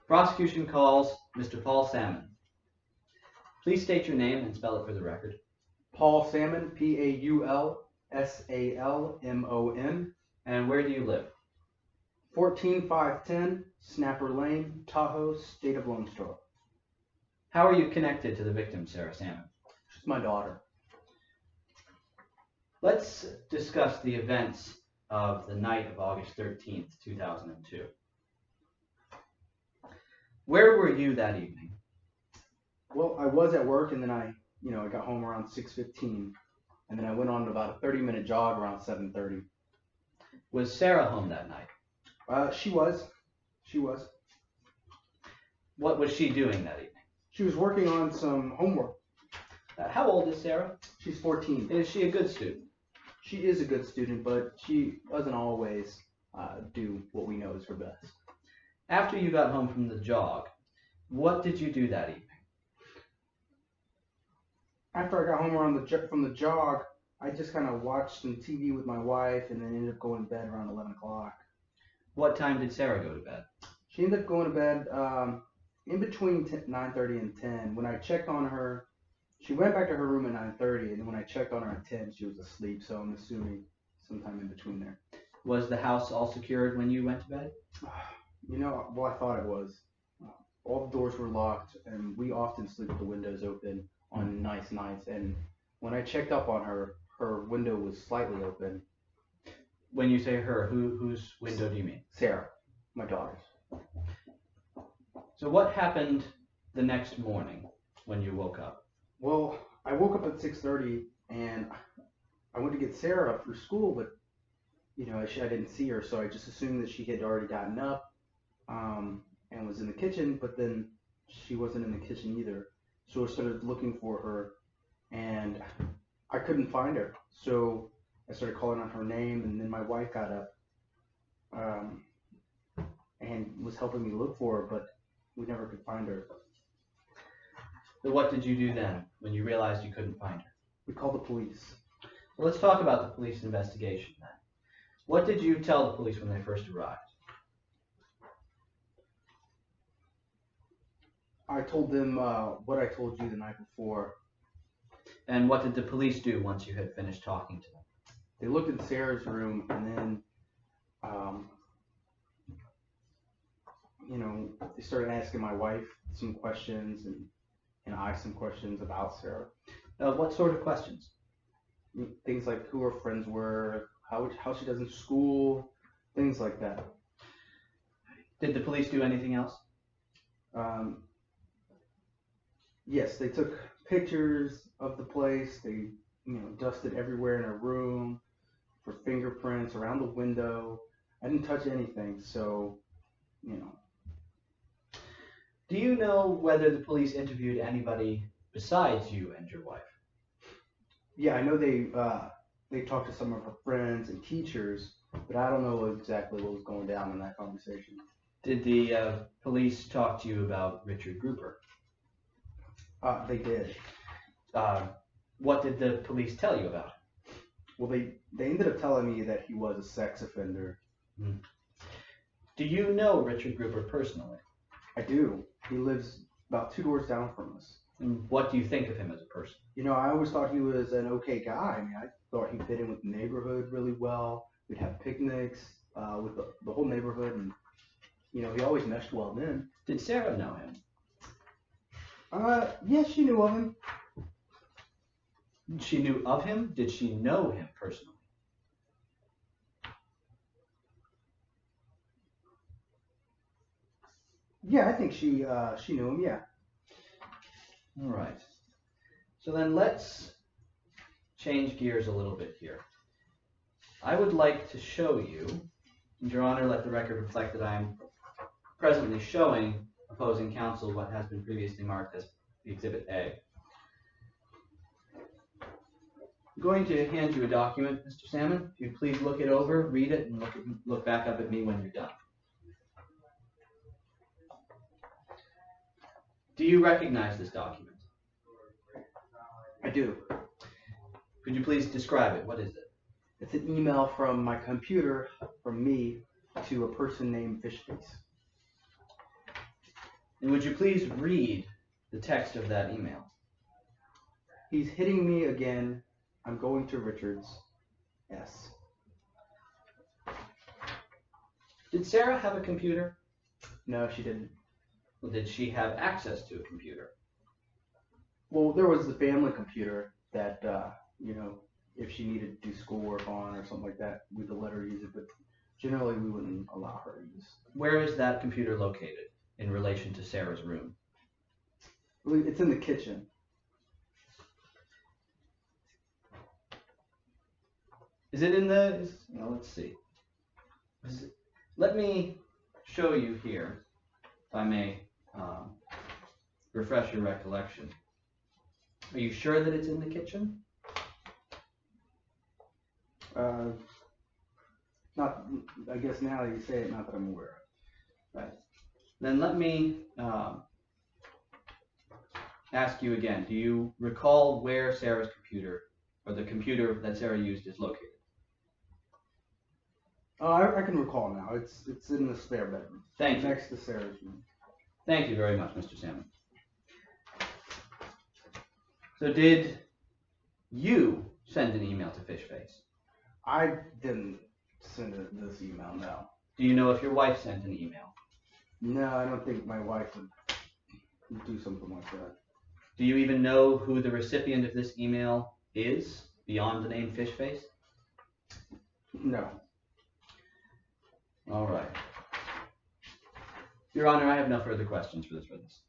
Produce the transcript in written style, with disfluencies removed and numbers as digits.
Prosecution calls Mr. Paul Salmon. Please state your name and spell it for the record. Paul Salmon, Paulsalmon. And where do you live? 14510 Snapper Lane, Tahoe, State of Lone Star. How are you connected to the victim, Sarah Salmon? She's my daughter. Let's discuss the events of the night of August 13th, 2002. Where were you that evening? Well, I was at work, and then I got home around 6:15, and then I went on about a 30-minute jog around 7:30. Was Sarah home that night? She was. What was she doing that evening? She was working on some homework. How old is Sarah? She's 14. Is she a good student? She is a good student, but she doesn't always do what we know is her best. After you got home from the jog, what did you do that evening? After I got home from the jog, I just kind of watched some TV with my wife, and then ended up going to bed around 11 o'clock. What time did Sarah go to bed? She ended up going to bed in between 9:30 and 10. When I checked on her, she went back to her room at 9:30, and when I checked on her at 10, she was asleep, so I'm assuming sometime in between there. Was the house all secured when you went to bed? Well, I thought it was. All the doors were locked, and we often sleep with the windows open on nice nights, and when I checked up on her, her window was slightly open. When you say her, whose window do you mean? Sarah, my daughter's. So what happened the next morning when you woke up? Well, I woke up at 6:30, and I went to get Sarah for school, but I didn't see her, so I just assumed that she had already gotten up and was in the kitchen, but then she wasn't in the kitchen either. So I started looking for her, and I couldn't find her. So I started calling on her name, and then my wife got up and was helping me look for her, but we never could find her. So what did you do then when you realized you couldn't find her? We called the police. Well, let's talk about the police investigation then. What did you tell the police when they first arrived? I told them what I told you the night before. And what did the police do once you had finished talking to them? They looked in Sarah's room, and then, they started asking my wife some questions, and I some questions about Sarah. What sort of questions? Things like who her friends were, how she does in school, things like that. Did the police do anything else? Yes, they took pictures of the place. They, dusted everywhere in her room for fingerprints around the window. I didn't touch anything, so, Do you know whether the police interviewed anybody besides you and your wife? Yeah, I know they talked to some of her friends and teachers, but I don't know exactly what was going down in that conversation. Did the police talk to you about Richard Grouper? They did. What did the police tell you about him? Well, they ended up telling me that he was a sex offender. Do you know Richard Grouper personally? I do. He lives about 2 doors down from us. And what do you think of him as a person? I always thought he was an okay guy. I mean, I thought he fit in with the neighborhood really well. We'd have picnics with the whole neighborhood, and he always meshed well then. Did Sarah know him? Yes, she knew of him. She knew of him? Did she know him personally? Yeah, I think she knew him, yeah. All right. So then let's change gears a little bit here. I would like to show you, and Your Honor, let the record reflect that I am presently showing opposing counsel what has been previously marked as the Exhibit A. I'm going to hand you a document, Mr. Salmon. If you'd please look it over, read it, and look back up at me when you're done. Do you recognize this document? I do. Could you please describe it? What is it? It's an email from my computer, from me, to a person named Fishface. And would you please read the text of that email? He's hitting me again. I'm going to Richards. S. Did Sarah have a computer? No, she didn't. Well, did she have access to a computer? Well, there was the family computer that, if she needed to do schoolwork on or something like that, we'd let her use it, but generally we wouldn't allow her to use. Where is that computer located in relation to Sarah's room? It's in the kitchen. Is it in the, let's see. Let me show you here, if I may refresh your recollection. Are you sure that it's in the kitchen? Not, I guess now that you say it, not that I'm aware of. Right. Then let me ask you again. Do you recall where Sarah's computer, or the computer that Sarah used, is located? Oh, I can recall now. It's in the spare bedroom. Thank you. Next to Sarah's room. Thank you very much, Mr. Salmon. So did you send an email to Fishface? I didn't send this email, no. Do you know if your wife sent an email? No, I don't think my wife would do something like that. Do you even know who the recipient of this email is, beyond the name Fishface? No. All right. Your Honor, I have no further questions for this witness.